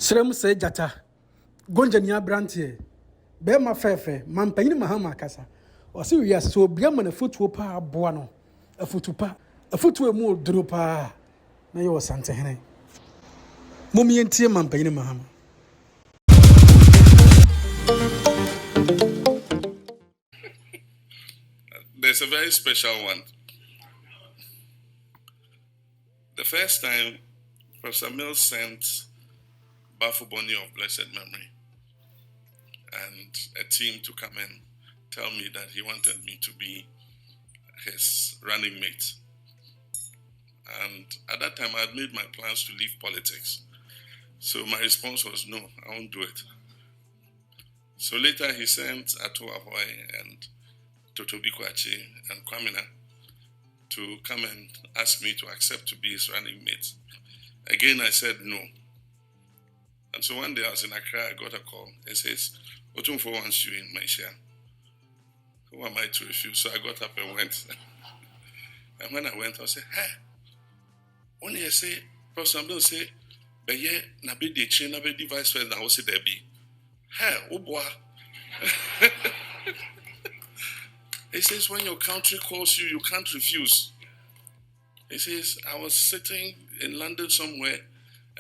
Srem say jata. Gonjania brantie. Be ma fefe. Mampanyini Mahama kasa. Osi wiase so bia ma na fotuo pa aboa no. Afutu pa. Afutu emu oduro pa. Na yo Asante hene. Momi entie Mampanyini Mahama. There's a very special one. The first time Professor Mills sent Bafuboni of blessed memory and a team to come and tell me that he wanted me to be his running mate. And at that time, I had made my plans to leave politics. So my response was, no, I won't do it. So later he sent Ato Ahoy and Totobi Kwachi and Kwamina to come and ask me to accept to be his running mate. Again, I said no. And so one day I was in Accra, I got a call. It says, Otumfuo wants you in my share. Who am I to refuse? So I got up and went. And when I went, I said, hey, when you say, Professor Bill say, but yeah, na be the chain, na be the vice president, I will say there be. Hey, oh boy. He says, when your country calls you, you can't refuse. He says, I was sitting in London somewhere,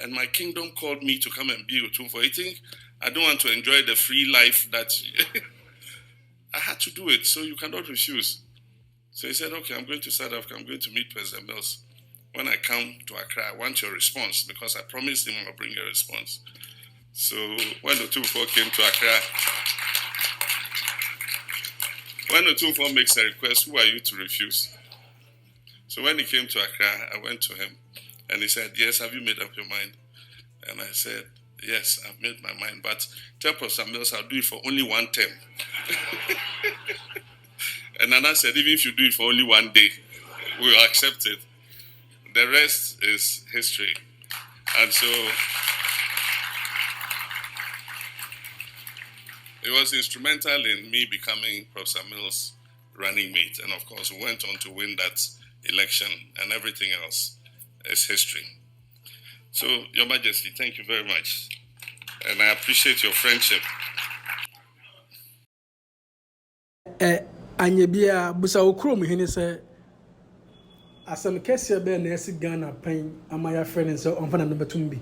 and my kingdom called me to come and be Otumfuo. I think I don't want to enjoy the free life that I had to do it, so you cannot refuse. So he said, okay, I'm going to South Africa. I'm going to meet President Mills. When I come to Accra, I want your response, because I promised him I'll bring a response. So when Otumfuo came to Accra, when Otumfuo makes a request, who are you to refuse? So when he came to Accra, I went to him and he said, yes, have you made up your mind? And I said, yes, I've made my mind, but tell Professor Mills I'll do it for only one term. And Nana said, even if you do it for only one day, we'll accept it. The rest is history. And so it was instrumental in me becoming Professor Mills' running mate. And of course, we went on to win that election, and everything else is history. So, Your Majesty, thank you very much. And I appreciate your friendship. Anyebia busa okrom hene se asem kese be na esi Ghana pen amaya friend se onfana no betumbi.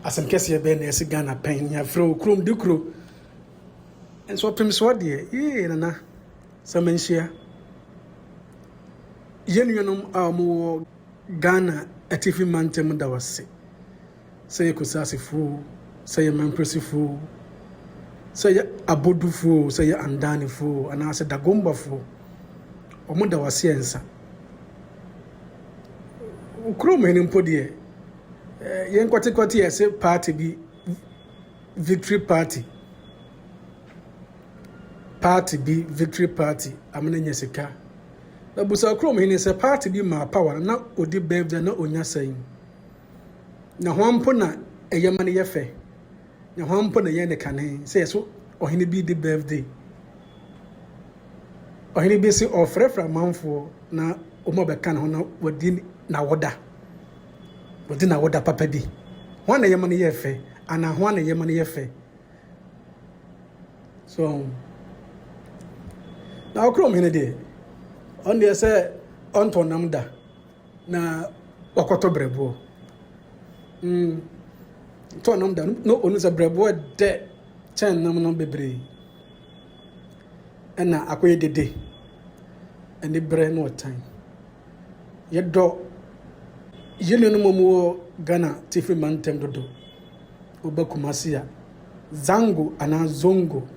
Asem kese be na esi Ghana pen ya fro okrom dikro. Enso pemso de nana samenhia. Yenuanom amu Ghana atifi mantem da wase. Say kusasifo, say mempresifo, say abodufo, say andanifo, and I said dagombafo. Omoda wase ensa. Ukrom henim podie. Yen kwati ese party bi victory party. Party bi victory party amene nyesika. Na busa ukrom henim se party bi ma power na odi birthday na onya sayin. Na hwampo na eyema ne yefe. Na hwampo na ye ne kane say so ohene bi di birthday. Ohene bi si ofrefra manfo na omo be kan ho na wodi na woda. Wodi na woda papa bi. Hwan na yema ne yefe ana hwan na yema ne yefe. So na okrom hene de on dey say on to namda na wakoto brebo. To namda no onu za brebo de chen nam no bebre. Ena akoye dede. Eni bre no time. Yedo yele no momo Ghana tifi mantem dodo. Oba Kumasiya zango ana zongo.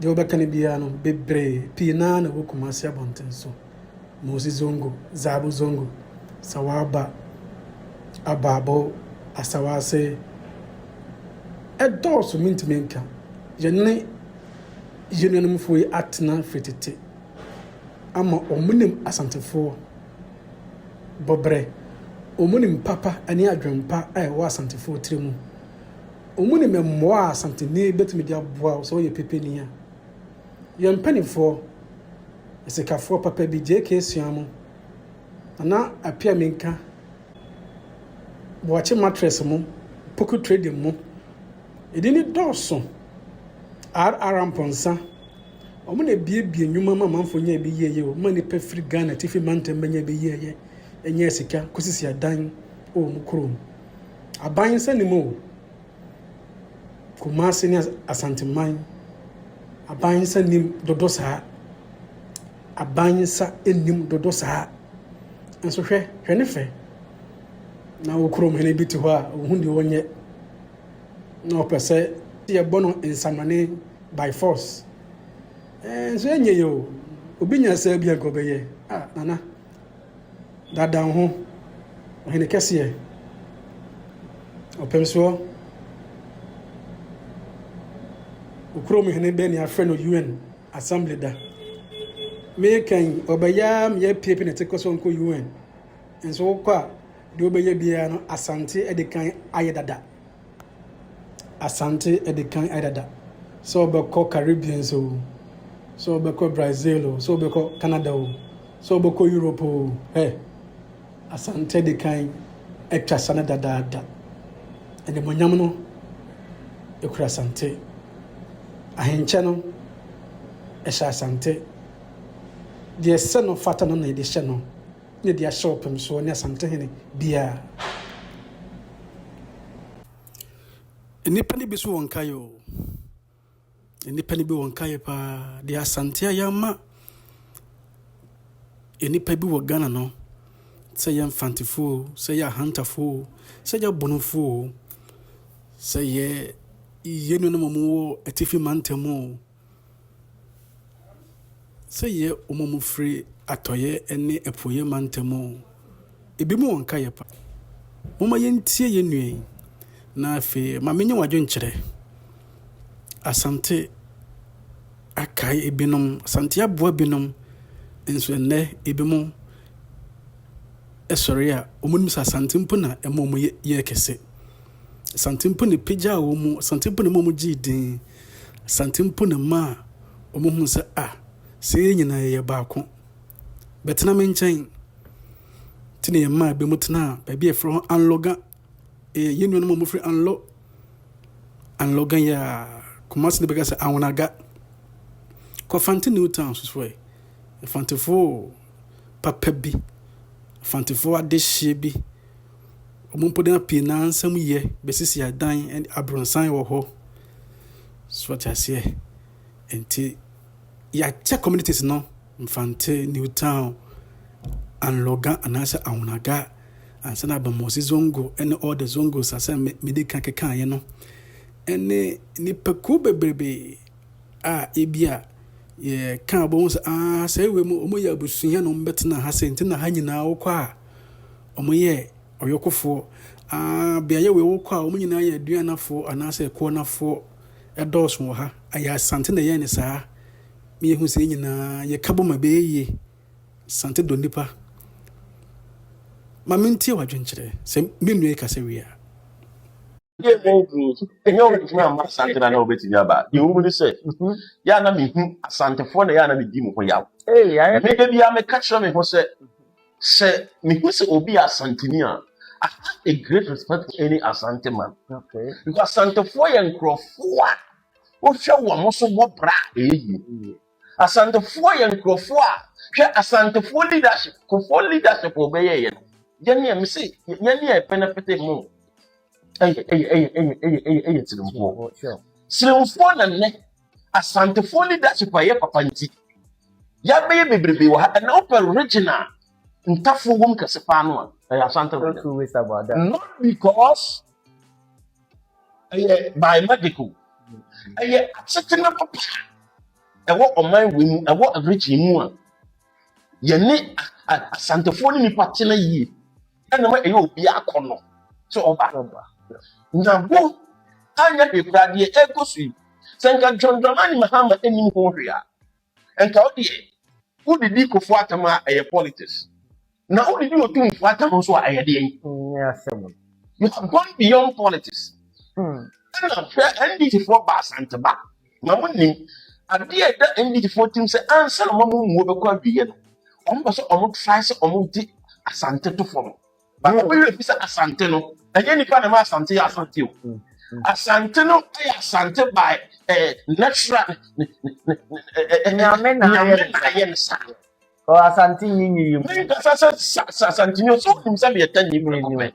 De oba kanibia no bebre pina na wo Kumasiya bontenso. Mosi zongo, zabu zongo, sawaba, ababo, asawase. Edo so mintimenka. Yene yenenum foi atna fetete. Ama omunim asantefo bobre. Omunim papa ani adwempa ai wa asantefo tremu. Omunim emmoa asante ne betumi dia boa so ye pepenia. Ye mpanifo esekafo papa bi JK suamo. Na apia menka Watch mattress mo, pocket trading mo. It didn't do so. Aramponsa. Omo na bie nnwuma mama mfo nya bi yeye o mani pe free Ghana tifi mantem benya bi yeye enye sika kosisi adan o mu krom aban sanimo Kumasi ni Asante man aban sanim dodo saa aban sa enim dodo saa enso hwe ne fe na wo krom hene bi ti ho a ohun de wonye na opese ye bono ensamane by force so enye yo obi nya sa bia ko beye nana dada ho hene kese opemso ukrom hene be ni afre no UN assembly da me kan obeya me pepe ne tekoso nko UN enso kwa de obeye bia no Asante edikan ayedada Asante edikan ayedada so obeko Caribbean so obeko Brazil so obeko Canada so obeko Europe Asante edikan etwa sana dada ene monyam no ekura Asante ahenche no esha Asante de se no fata no na de hye no ne de shopem so ne Asante hene bia enipa ni biso wonkayo enipa ni bi wonkaye pa de Asante ayama enipa bi wo Ghana no se ya mfantefo se ya hantafo se ya bonofo se ye yenu no momo etifi mantemo se ye omomu free atoye ene epoye mantemo ebi mu wonkaye pa moma yentie yenue na afi ma menye wadwenkyere Asante akai ebinom Asante aboa binom enso enne ebimu esoria omunum sa Asante mpo na emomu ye kese Asante mpo ne peja omu Asante mpo ne momu gidin Asante mpo ne ma omuhu se se nyina ye baako betena menchen tine ye ma be mutena ba bi e fro anloga yenu no momu free anloga ya Kumasi ne bega se awunaga ko fante new town so we fantefo papa bi fantefo adehye bi omumpo de api na ansam ye besisi adan and abronsan wo ho so tiase enti ya che communities no mfante new town anloga anasa awunaga ansana ba mosi zongo and all the zongos asa medika kekan ye no ene ni peku bebrebe ebia ye kan bo so say we mu omo ya busunya no mbetena ha senti na ha nyina wo kwa omo ye oyokofo bia ye we wo kwa omo nyina ye aduanafo anase ko nafo edoso wo ha aya Asante na ye ne saa me hu se nyina ye kabo mabeye Asante do nipa ma mentie wadwenkyere se menue ka se wia Asante na obeti nyaba. You say, ya na mi Asante for na ya na mi di mo yaw. Me de bia me catch me ho say me hu say obi Asante ni a. I have a great respect for any Asante man. Okay. Because Asante for yen krofo a wo hwe wo mo so mo bra Asante for yen krofo a hwe Asante for leadership obeye yen. Yene me say yene e benefit mo. Slimfo na ne Asante for leadership aye papa nti ya be bebrebe wa na open original ntafo wom kasepa no Asante two ways about that. not because by medical certain papa wo oman we mu wo average mu a ye ne Asante for ni patena yi na ma obi akono so oba Nabo anya bebrade ekosui senka Dramani Mahama enim ho hwea enka odi udidi kofo atama politics na udidi Otumfuo atama so ayede you have gone beyond politics and NDT for Asante ba na woni ade da NDT for team say answer no mo mu be kwa biye no omba so omo try say omo di Asante to form But we refuse Asante no. And any kind of Asante Asante. Asante no Asante by natural Nyame Oh, Asante nyinyi. me Asante no so him say me 10 years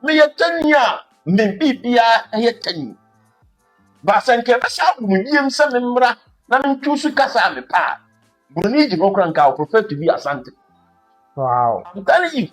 me 10 years me bibia 10. But Asante ba sa mu yim say me mra na me choose kasa me pa. Bruni ji go kranka prefer to be Asante. Wow. I'm telling you.